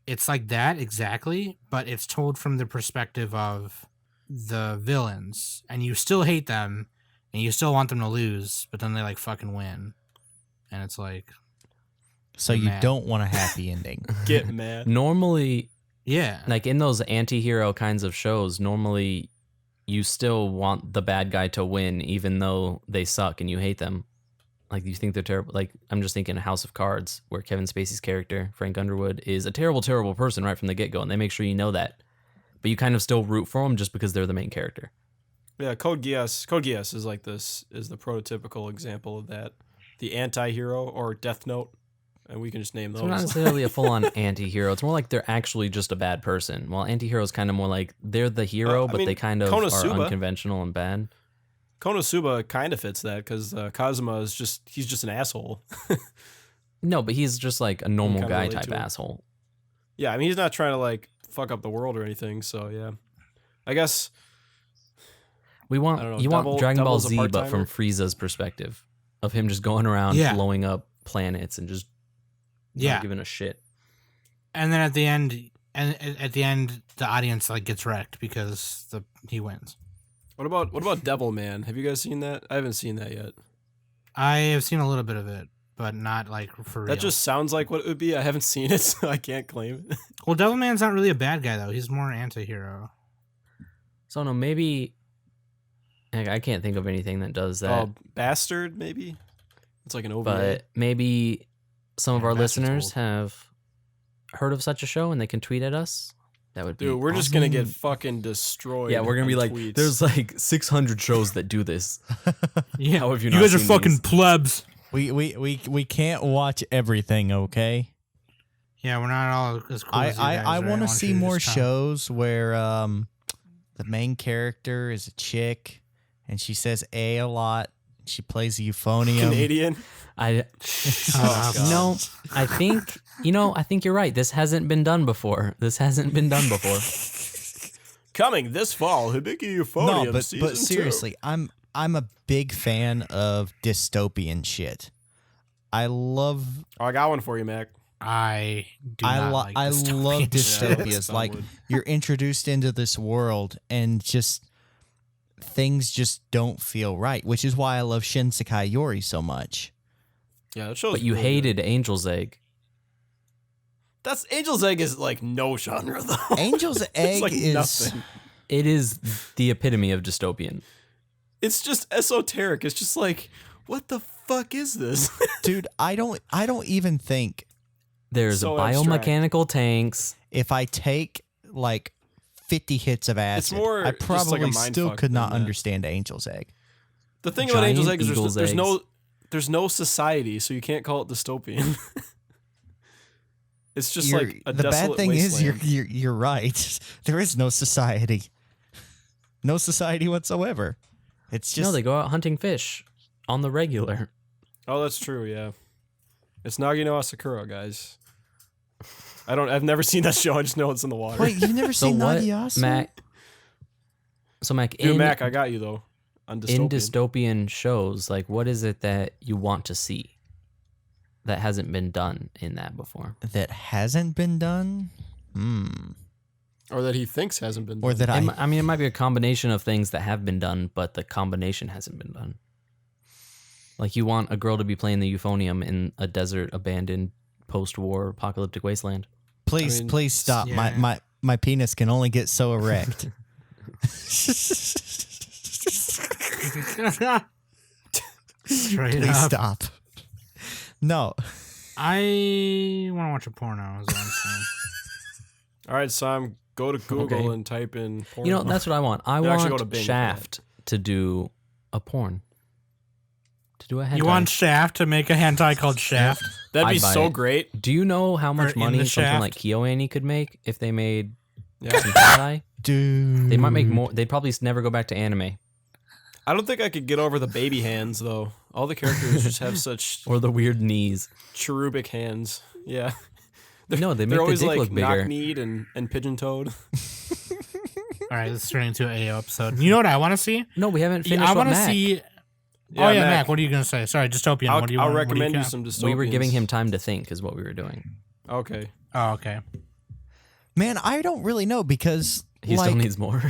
that exactly, but it's told from the perspective of the villains, and you still hate them. And you still want them to lose, but then they like fucking win. And it's like, So you Mad. don't want a happy ending. Get mad. Normally, yeah. like in those anti-hero kinds of shows, normally you still want the bad guy to win even though they suck and you hate them. Like you think they're terrible. Like I'm just thinking House of Cards, where Kevin Spacey's character, Frank Underwood, is a terrible, terrible person right from the get-go, and they make sure you know that. But you kind of still root for them just because they're the main character. Yeah, Code Geass. Code Geass is like this. Is the prototypical example of that. The anti-hero or Death Note, and we can just name It's not those. necessarily a full-on anti-hero. It's more like they're actually just a bad person. While anti-hero is kind of more like they're the hero, I but mean, they kind of Konosuba. are unconventional and bad. Konosuba kind of fits that because Kazuma is he's just an asshole. No, but he's just like a normal kinda guy relate type to him. asshole. Yeah, I mean he's not trying to like fuck up the world or anything. So yeah, I guess We I don't know, want you want Dragon Ball Devil's a Z, but from part-timer? Frieza's perspective of him just going around Yeah. blowing up planets and just Yeah. not giving a shit. And then at the end, the audience like gets wrecked because he wins. what about Devilman? Have you guys seen that? I haven't seen that yet. I have seen a little bit of it, but not like for real. That just sounds like what it would be. I haven't seen it, so I can't claim it. Well, Devilman's not really a bad guy though. He's more anti-hero. So no, maybe like, I can't think of anything that does that. Oh, Bastard, maybe. It's like an OVA. But maybe some of Yeah, our Bastard's listeners old. have heard of such a show and they can tweet at us That would be. Dude, we're just gonna get fucking destroyed. Yeah, we're gonna be on like, tweets. there's like 600 shows that do this. Yeah, How have you you not guys are seen fucking these? plebs. We can't watch everything, okay? Yeah, we're not all as cool as you guys, I right? want to want see you more just shows where the main character is a chick and she says a lot. She plays the euphonium. Canadian. I up. no, I think you're right. This hasn't been done before. Coming this fall, Hibiki Euphonium No, but season 2. seriously, I'm a big fan of dystopian shit. I love Oh, I got one for you, Mac. I do not like I dystopian love shit. dystopias. Yeah, Like solid. you're introduced into this world and just things just don't feel right, which is why I love Shinsekai Yori so much. Yeah, that shows. but you really hated good. Angel's Egg. That's Angel's Egg is like no genre though. Angel's It's Egg like is nothing. It is the epitome of dystopian. It's just esoteric. It's just like, what the fuck is this? dude, I don't even think There's So biomechanical tanks. if I take like 50 hits of acid, more I just like a probably mind still fuck could not than that. understand Angel's Egg. The thing about Angel's Giant Egg is eagle's there's eggs. there's no society, so you can't call it dystopian. It's just like a the bad desolate thing is wasteland. you're right. There is no society. No society whatsoever. It's just No, they go out hunting fish on the regular. Oh, that's true. Yeah, it's Nagi no Asakura, guys. I've never seen that show. I just know it's in the water. Wait, you've never So seen what, Nagiasu? Mac? So Mac, Dude, Mac, I got you though. On dystopian. in dystopian shows, like what is it that you want to see that hasn't been done in that before? That hasn't been done? or that he thinks hasn't been. Or done. that I mean, it might be a combination of things that have been done, but the combination hasn't been done. Like you want a girl to be playing the euphonium in a desert, abandoned, post-war apocalyptic wasteland. please I mean, please stop. yeah. My penis can only get so erect. Straight Please up. stop. No. I want to watch a porno. Is what I'm saying. All right, Sam, go to Google Okay. and type in. Porn. You know, that's what I want. I You actually go to want Bing for Shaft to do a porn. To do a hentai. You want Shaft to make a hentai called Shaft? That'd be I'd buy so it. great. Do you know how much in money the something Shaft? like KyoAni could make if they made Yeah. some hentai? Dude. They might make more. They'd probably never go back to anime I don't think I could get over the baby hands though. All the characters just have such or the weird knees. cherubic hands. Yeah. No, they make They're the always dick like look bigger. knock-kneed and pigeon-toed. All right, let's turn into an AO episode. You know what I want to see? No, we haven't finished. I want to see. Yeah, oh yeah, Mac. Mac. What are you gonna say? Sorry, dystopian. I'll, what do you I'll want? recommend you got? some dystopians. We were giving him time to think, is what we were doing. Okay. Oh, okay. Man, I don't really know because He like still needs more.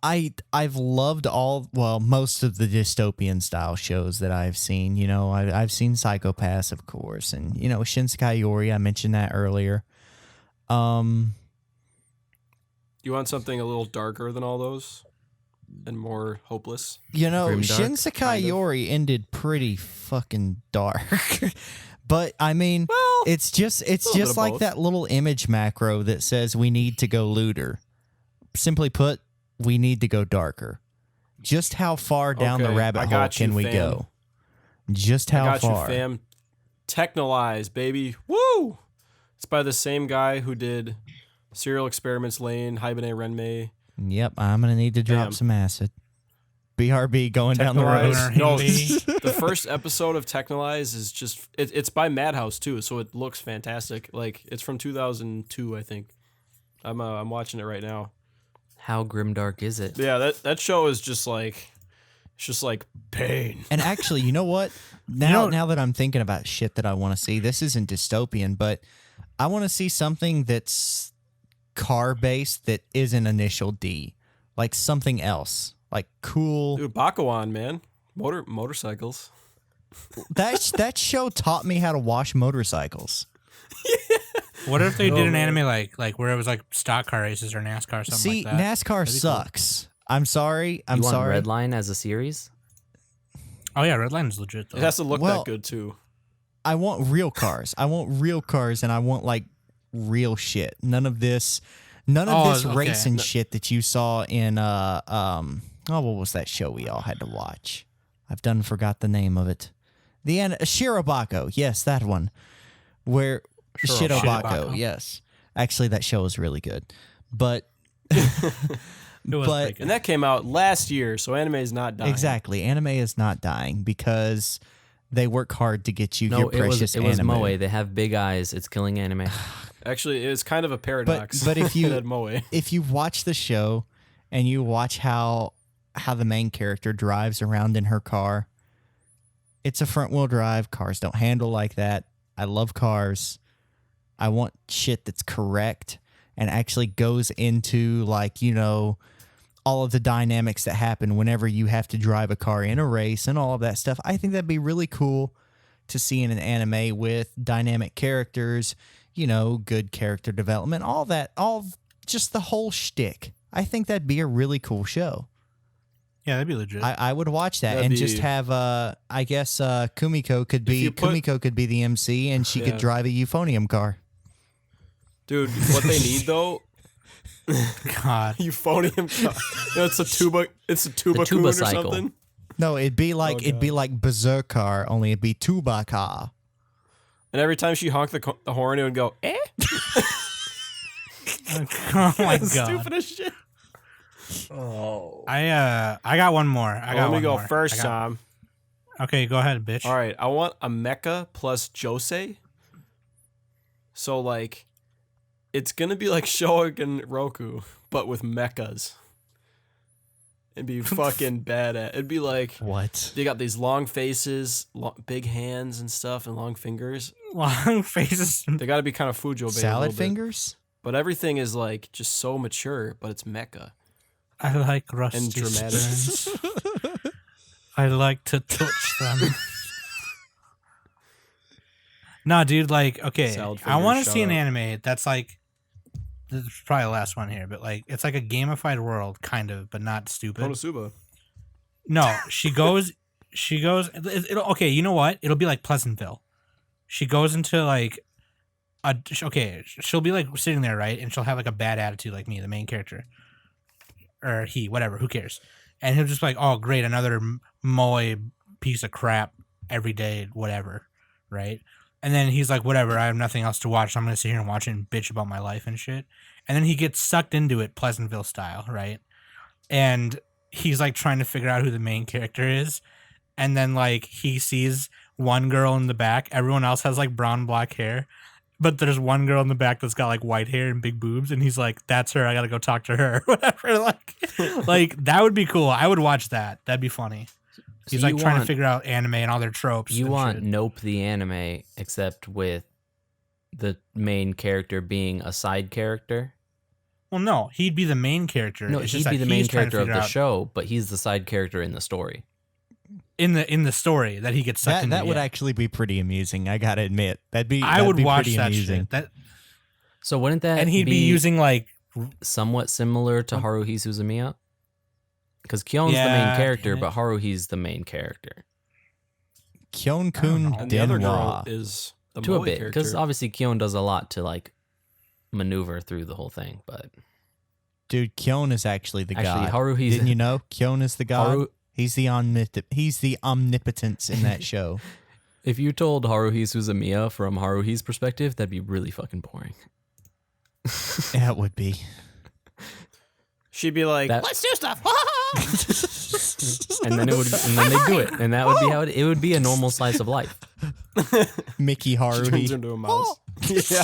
I've loved most of the dystopian style shows that I've seen. You know, I've seen Psychopaths, of course, and you know Shinsekai Yori. I mentioned that earlier. You want something a little darker than all those, and more hopeless? You know, Grimdark, Shinsekai kind of. Yori ended pretty fucking dark. But I mean, Well, it's just little bit of like both. that little image macro that says we need to go looter. Simply put, we need to go darker. Just how far down the Okay, rabbit I hole got you, can we fam. go? Just I how got far? you, fam. Technolize, baby. Woo! It's by the same guy who did Serial Experiments Lane, Hibine Renmei. Yep, I'm gonna need to drop Damn. some acid. BRB going down the road. Technolize. road. No, Hindi. the first episode of Technolize is just it's by Madhouse too, so it looks fantastic. Like it's from 2002, I think. I'm watching it right now. How grimdark is it? Yeah, that show is just like it's just like pain. And actually, you know what? Now that I'm thinking about shit that I want to see, this isn't dystopian, but I want to see something that's car based that isn't Initial D, like something else, like cool. Dude, Bakuan, man. Motorcycles. That show taught me how to wash motorcycles. What if they Oh, did an man. anime like where it was like stock car races or NASCAR or something See, like that? NASCAR That'd be cool. sucks. I'm sorry. I'm you want sorry. Redline as a series? Oh yeah, Redline is legit though. It has to look Well- that good too. I want real cars. I want real cars, and I want like real shit. None of this racing shit that you saw in what was that show we all had to watch? I've forgot the name of it. The Shirobako. Yes, that one. Where Shirobako. Yes. Actually, that show was really good. But and that came out last year, so anime is not dying. Exactly. Anime is not dying because they work hard to get you your precious anime. It was Moe. They have big eyes. It's killing anime. Actually, it's kind of a paradox. But if you Moe. if you watch the show and you watch how the main character drives around in her car, it's a front wheel drive. Cars don't handle like that. I love cars. I want shit that's correct and actually goes into all of the dynamics that happen whenever you have to drive a car in a race and all of that stuff. I think that'd be really cool to see in an anime with dynamic characters, good character development, all that, just the whole shtick. I think that'd be a really cool show. Yeah, that'd be legit. I would watch that just have, I guess Kumiko could be the MC and she could drive a euphonium car. Dude, what they need though. God, euphonium car. It's a tuba. It's a tuba tuba or cycle. something. No, it'd be like Berserker, only it'd be tuba car. And every time she honked the horn, it would go, eh? Oh my God. Stupid as shit. Oh. I got one more. Let me go first, Tom. Okay, go ahead, bitch. All right, I want a mecha plus Josei. So it's gonna be like Showa and Roku, but with mechas. It'd be fucking badass. It'd be like what? They got these long faces, big hands and stuff, and long fingers. Long faces. They got to be kind of Fujo based. Salad fingers. But everything is just so mature, but it's mecha. I like rusty and dramatic. spoons. I like to touch them. No, dude, okay. I want to see an anime that's this is probably the last one here, but it's like a gamified world, kind of, but not stupid. Konosuba. No, she goes, okay, you know what? It'll be like Pleasantville. She goes into she'll be sitting there, right? And she'll have a bad attitude like me, the main character. Or he, whatever, who cares? And he'll just be like, oh, great, another moe piece of crap every day, whatever, right? And then he's like, whatever, I have nothing else to watch, so I'm going to sit here and watch it and bitch about my life and shit. And then he gets sucked into it Pleasantville style, right? And he's trying to figure out who the main character is. And then he sees one girl in the back. Everyone else has brown, black hair. But there's one girl in the back that's got white hair and big boobs. And he's like, that's her. I got to go talk to her. Whatever. That would be cool. I would watch that. That'd be funny. He's trying to figure out anime and all their tropes. You want shit. Nope the anime, except with the main character being a side character. Well, no, he'd be the main character. No, it's he'd just be that the main he's trying to character of figure the out show, but he's the side character in the story. In the story that he gets sucked into. That would actually be pretty amusing. I gotta admit, I would watch pretty that amusing. shit. So wouldn't that and he'd be using somewhat similar to Haruhi Suzumiya? Because Kyon's the main character, but Haruhi's the main character. Kyon-kun And the other girl Denwa. is the To Moe a bit, character. because obviously Kyon does a lot to maneuver through the whole thing. But Dude, Kyon is actually the actually, god. Haruhi's Didn't you know? Kyon is the god. He's the omnipotence in that show. If you told Haruhi Suzumiya from Haruhi's perspective, that'd be really fucking boring. Yeah, it would be. She'd be like, let's do stuff. And then they do it, and that would be how it would be a normal slice of life. Mickey she Haruhi. turns into a mouse. Yeah.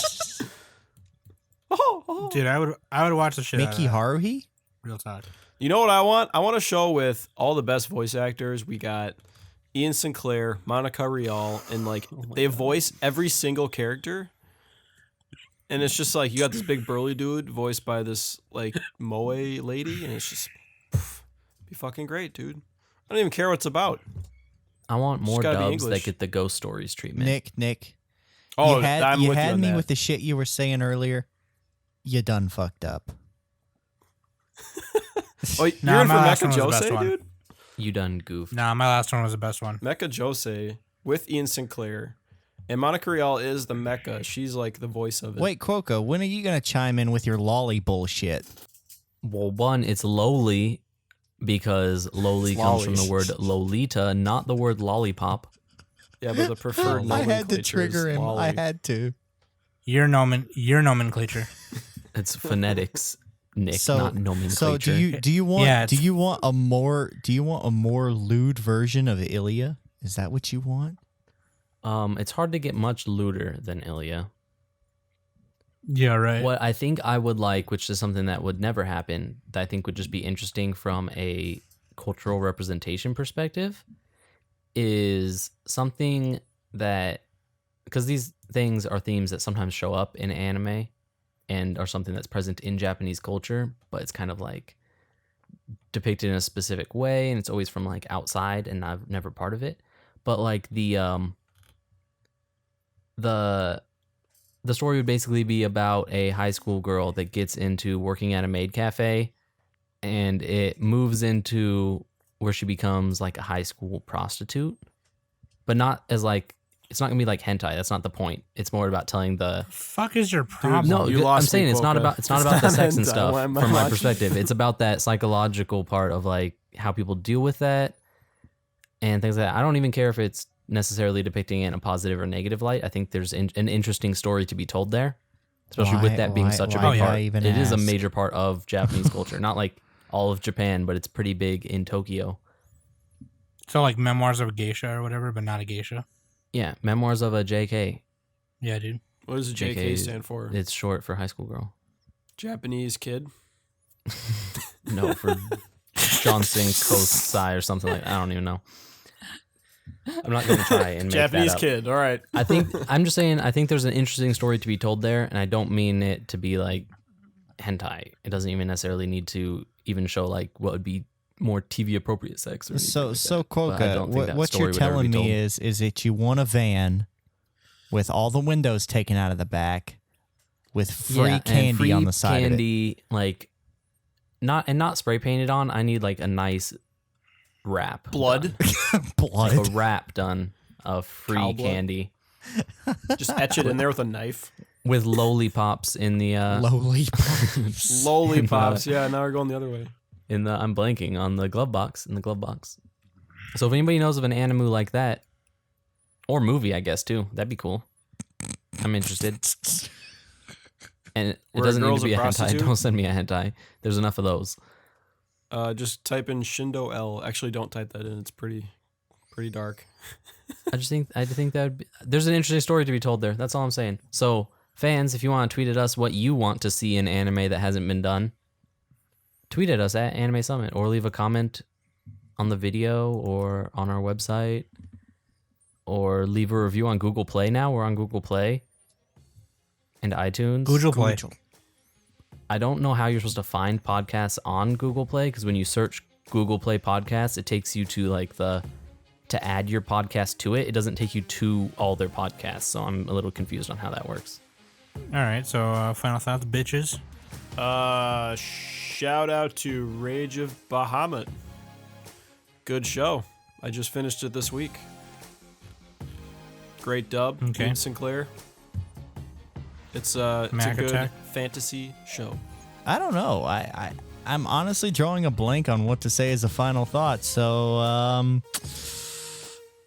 Dude, I would watch the shit Mickey out of that. Haruhi? Real talk. You know what I want? I want a show with all the best voice actors. We got Ian Sinclair, Monica Rial, and they voice every single character. And it's just you got this big burly dude voiced by this moe lady, and it's just be fucking great, dude. I don't even care what it's about. I want more gotta be dubs that English. get the ghost stories treatment. Nick. Oh, you had, I'm you with you had on me that. with the shit you were saying earlier. You done fucked up. Oh, you're Nah, in for my last one Mecha was the best Josei, one. dude? You done goofed. Nah, my last one was the best one. Mecha Josei with Ian Sinclair And Monica Rial is the Mecca. She's like the voice of it. Wait, Quoko, when are you gonna chime in with your lolly bullshit? Well, one, it's lowly because lowly It's comes from the lolly. word Lolita, not the word lollipop. Yeah, but the preferred I had to nomenclature trigger is him. lolly. I had to. Your nomenclature. It's phonetics, Nick, So, not nomenclature. so do you want Yeah, do you want a more lewd version of Ilya? Is that what you want? It's hard to get much lewder than Ilya. Yeah, right. What I think I would like, which is something that would never happen, that I think would just be interesting from a cultural representation perspective, is something that, because these things are themes that sometimes show up in anime and are something that's present in Japanese culture, but it's kind of like depicted in a specific way, and it's always from like outside and I'm never part of it. But like the story would basically be about a high school girl that gets into working at a maid cafe, and it moves into where she becomes like a high school prostitute, but not as like, it's not gonna be like hentai. That's not the point. It's more about telling the Fuck is your problem? no. you I'm lost me, saying it's not Quokka. about the It's not sex and hentai. stuff Why am I from my watching? perspective. It's about that psychological part of like how people deal with that and things like that. I don't even care if it's necessarily depicting it in a positive or negative light. I think there's an interesting story to be told there, especially with that being such a why big did part. I even It is a ask? major part of Japanese culture, not like all of Japan, but it's pretty big in Tokyo. So like Memoirs of a Geisha or whatever, but not a geisha. Yeah, Memoirs of a JK. Yeah, dude. What does JK JK stand for? It's short for high school girl. Japanese kid. No, for Johnson Kosai or something like that. I don't even know. I'm not going to try and make Japanese that up. kid. All right. I'm just saying, I think there's an interesting story to be told there, and I don't mean it to be like hentai. It doesn't even necessarily need to even show like what would be more TV appropriate sex or anything So like so that. But I Quokka, don't think that what story you're would ever telling be me told. is that you want a van with all the windows taken out of the back, with free and candy free on the side candy, like not spray painted on. I need like a nice wrap, Blood. done. of it. Blood. Like a wrap done of free Cow blood? candy Just etch it in there with a knife. with lollipops in the Lollipops. Lollipops. Yeah, now we're going the other way. I'm blanking on the glove box. So if anybody knows of an anime like that, or movie, I guess too, that'd be cool. I'm interested. And it Where a doesn't need girl's to be a a hentai. prostitute? Don't send me a hentai. There's enough of those. Just type in Shindo L. Actually, don't type that in. It's pretty dark. I think that would be, there's an interesting story to be told there. That's all I'm saying. So fans, if you want to tweet at us what you want to see in anime that hasn't been done, tweet at us at Anime Summit or leave a comment on the video or on our website or leave a review on Google Play. Now we're on Google Play and iTunes. Google Play. I don't know how you're supposed to find podcasts on Google Play, because when you search Google Play podcasts, it takes you to like to add your podcast to it. It doesn't take you to all their podcasts. So I'm a little confused on how that works. All right. So final thoughts, bitches. Shout out to Rage of Bahamut. Good show. I just finished it this week. Great dub. Okay. Ian Sinclair. It's a Mac good Attack. fantasy show. I don't know. I'm honestly drawing a blank on what to say as a final thought. So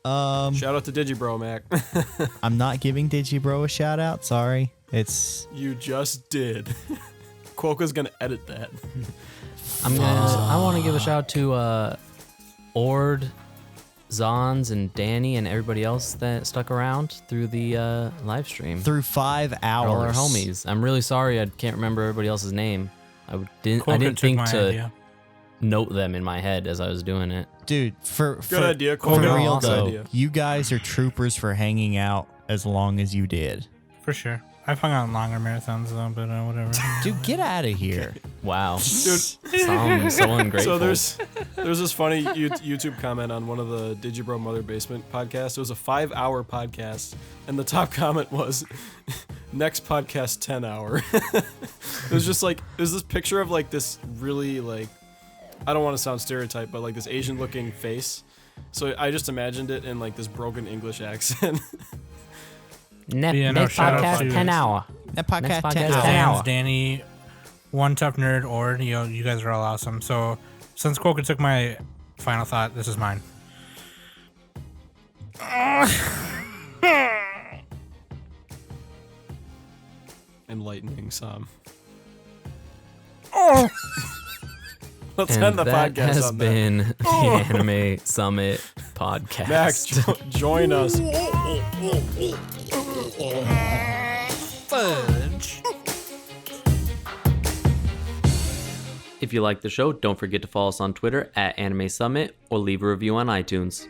Shout out to Digibro, Mac. I'm not giving Digibro a shout out. Sorry. It's You just did. Quokka's gonna edit that. I want to give a shout out to Ord, Zons, and Danny, and everybody else that stuck around through the live stream. through 5 hours. All our homies. I'm really sorry I can't remember everybody else's name. I didn't Quokka took think my to idea. note them in my head as I was doing it. Dude, for idea, for Quokka. real Awesome though, idea. you guys are troopers for hanging out as long as you did. For sure. I've hung out in longer marathons though, but whatever. Dude, get out of here. Wow. Dude, So ungrateful. so there's this funny YouTube comment on one of the Digibro Mother Basement podcasts. It was a 5-hour podcast, and the top comment was, "Next podcast 10 hour." It was just like, it was this picture of like this really like, I don't want to sound stereotype, but like this Asian looking face. So I just imagined it in like this broken English accent. Yeah, no, next shout out podcast, to- 10 hour. That podcast, Next podcast, 10 10 hours. hour. Sans, Danny, One Tough Nerd, or you guys are all awesome. So since Quokka took my final thought, this is mine. Enlightening some. Oh, Let's And end the that podcast has on that. been the Anime Summit podcast. Max, join us. fudge. If you like the show, don't forget to follow us on Twitter at Anime Summit or leave a review on iTunes.